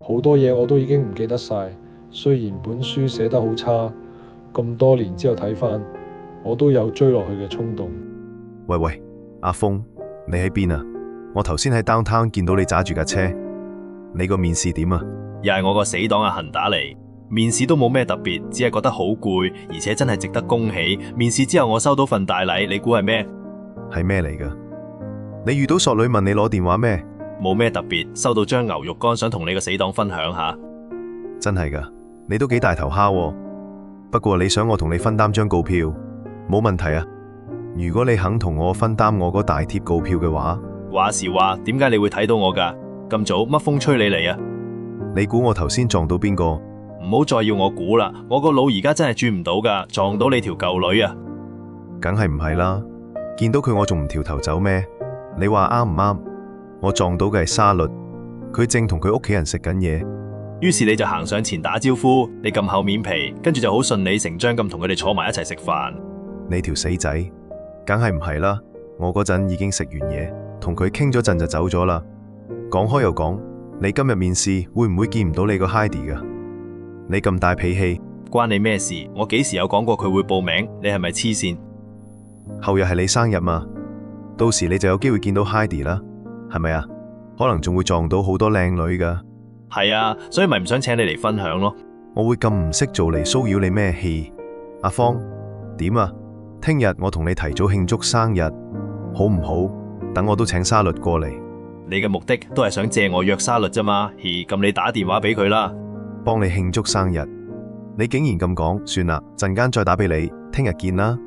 好多嘢我都已經唔記得晒。雖然本書寫得好差，咁多年之後睇返，我都有追落去嘅衝動。喂喂，阿峰，你喺邊啊？我頭先喺 downtown 見到你揸住架車，你個面試點啊？又係我個死黨阿恒打嚟，面試都冇咩特別，只係覺得好攰，而且真係值得恭喜。面試之後我收到份大禮，你估係咩？係咩嚟㗎？你遇到索女問你攞電話咩？冇咩特別，收到張牛肉乾，想同你個死黨分享下。真係㗎，你都幾大頭蝦喎。不過你想我同你分擔張告票，冇問題啊。如果你肯同我分擔我嗰大貼告票嘅話，話時話，點解你會睇到我㗎？咁早乜風吹你嚟啊？你估我頭先撞到邊個？唔好再要我估啦，我個腦而家真係轉唔到㗎，撞到你條舊女啊！梗係唔係啦，見到佢我仲唔掉頭走咩？你話啱唔啱？我撞到嘅係沙律，佢正同佢屋企人食緊嘢。於是你就行上前打招呼，你咁厚面皮，跟住就好順理成章咁同佢哋坐埋一齊食飯。你條死仔，梗係唔係啦！我嗰陣已經食完嘢，同佢傾咗陣就走咗啦。講開又講，你今日面試會唔會見唔到你個 Heidi 㗎？你咁大脾氣，關你咩事？我幾時有講過佢會報名？你係咪黐線？後日係你生日嘛，到時你就有機會見到 Heidi 啦，係咪啊？可能仲會撞到好多靚女㗎。係啊，所以咪唔想請你嚟分享咯。我會咁唔識做嚟騷擾你咩氣？阿芳，點啊？聽日我同你提早慶祝生日，好唔好？等我都請沙律過嚟。你嘅目的都係想借我約沙律啫嘛？咁你打電話俾佢啦，幫你慶祝生日。你竟然咁講，算啦，陣間再打俾你，聽日見啦。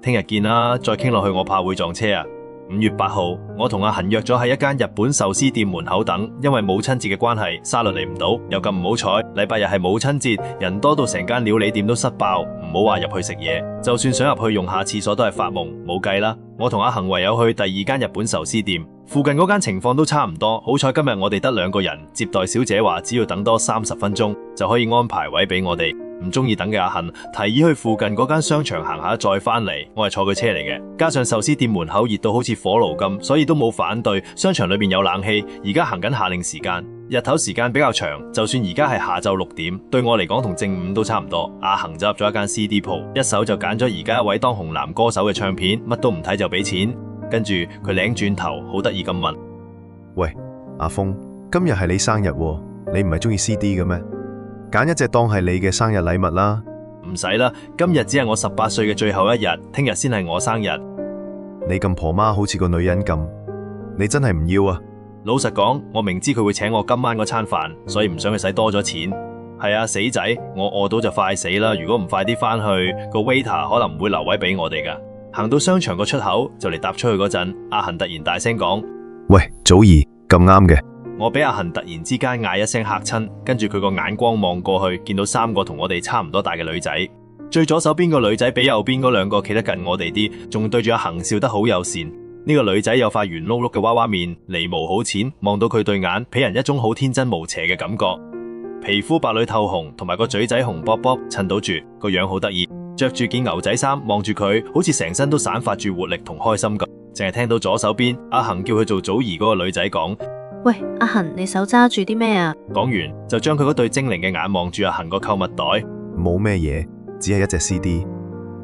聽日見啦，再傾落去我怕會撞車啊。5月8號，我同阿恒約咗喺一間日本壽司店門口等，因為母親節嘅關係，沙律嚟唔到，又咁唔好彩，禮拜日係母親節，人多到成間料理店都塞爆，唔好話入去食嘢，就算想入去用下廁所都係發夢，冇計啦。我同阿恒唯有去第二間日本壽司店，附近嗰間情況都差唔多，好彩今日我哋得2個人，接待小姐話只要等多30分鐘就可以安排位俾我哋。唔中意等嘅阿恒提議去附近嗰間商場行下再返嚟，我係坐佢車嚟嘅。加上壽司店門口熱到好似火爐咁，所以都冇反對。商場裏面有冷氣，而家行緊夏令時間，日頭時間比較長。就算而家係下晝6點，對我嚟講同正午都差唔多。阿恒就入咗一間 CD 鋪，一手就揀咗而家一位當紅男歌手嘅唱片，乜都唔睇就俾錢。跟住佢擰轉頭，好得意咁問：喂，阿峰，今日係你生日喎，你唔係中意 CD 嘅咩？揀一隻當係你嘅生日禮物啦。唔使啦，今日只係我18歲嘅最後一日，聽日先係我生日。你咁婆媽好似個女人咁，你真係唔要啊？老實講，我明知佢會請我今晚嗰餐飯，所以唔想佢使多咗錢。係啊，死仔，我餓到就快死啦！如果唔快啲返去，個 waiter 可能唔會留位俾我哋㗎。行到商場個出口就嚟踏出去嗰陣，阿恒突然大聲講：喂，祖兒，咁啱嘅。我俾阿恒突然之間嗌一聲嚇親，跟住佢個眼光望過去，見到3個同我哋差唔多大嘅女仔。最左手邊個女仔比右邊嗰2個企得近我哋啲，仲對住阿恒笑得好友善。呢個女仔有塊圓碌碌嘅娃娃面，眉毛好淺，望到佢對眼，俾人一種好天真無邪嘅感覺。皮膚白裏透紅，同埋個嘴仔紅卜卜，襯到住個樣好得意。着住件牛仔衫，望住佢，好似成身都散發住活力同開心咁。淨係聽到左手邊阿恒叫佢做祖兒嗰個女仔講：喂，阿恒，你手揸住啲咩啊？講完就將佢嗰對精靈嘅眼望住阿恒個購物袋，冇咩嘢，只係一隻 CD。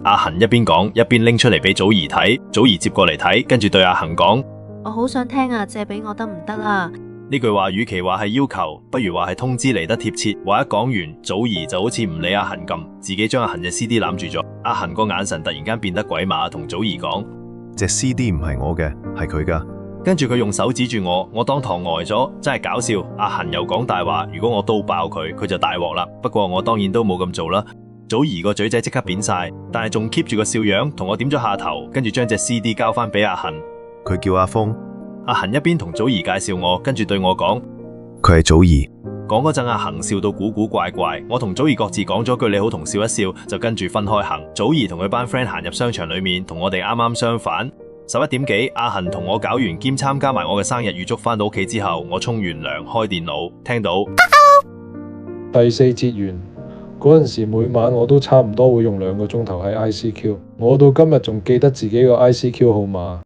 阿恒一邊講一邊拎出嚟俾祖兒睇，祖兒接過嚟睇，跟住對阿恒講：我好想聽啊，借俾我得唔得啊？呢句話與其話係要求，不如話係通知嚟得貼切。話一講完，祖兒就好似唔理阿恒咁，自己將阿恒嘅 CD 攬住咗。阿恒個眼神突然間變得鬼馬，同祖兒講：隻 CD 唔係我嘅，係佢噶。跟住佢用手指住我當堂呆咗，真係搞笑。阿恒又講大話，如果我刀爆佢，佢就大鑊啦。不過我當然都冇咁做啦。祖兒個嘴仔即刻扁晒，但係仲 keep 住個笑樣，同我點咗下頭，跟住將隻 CD 交翻俾阿恒。佢叫阿峰。阿恒一邊同祖兒介紹我，跟住對我講：佢係祖兒。講嗰陣，阿恒笑到古古怪怪，我同祖兒各自講咗句你好同笑一笑，就跟住分開行。祖兒同佢班 friend 行入商場裏面，同我哋啱啱相反。11點幾，阿恒同我搞完兼參加埋我嘅生日預祝，翻到屋企之後，我沖完涼開電腦，聽到第4節完嗰陣時，每晚我都差唔多會用2個鐘頭喺 ICQ，我到今日仲記得自己個 ICQ 號碼。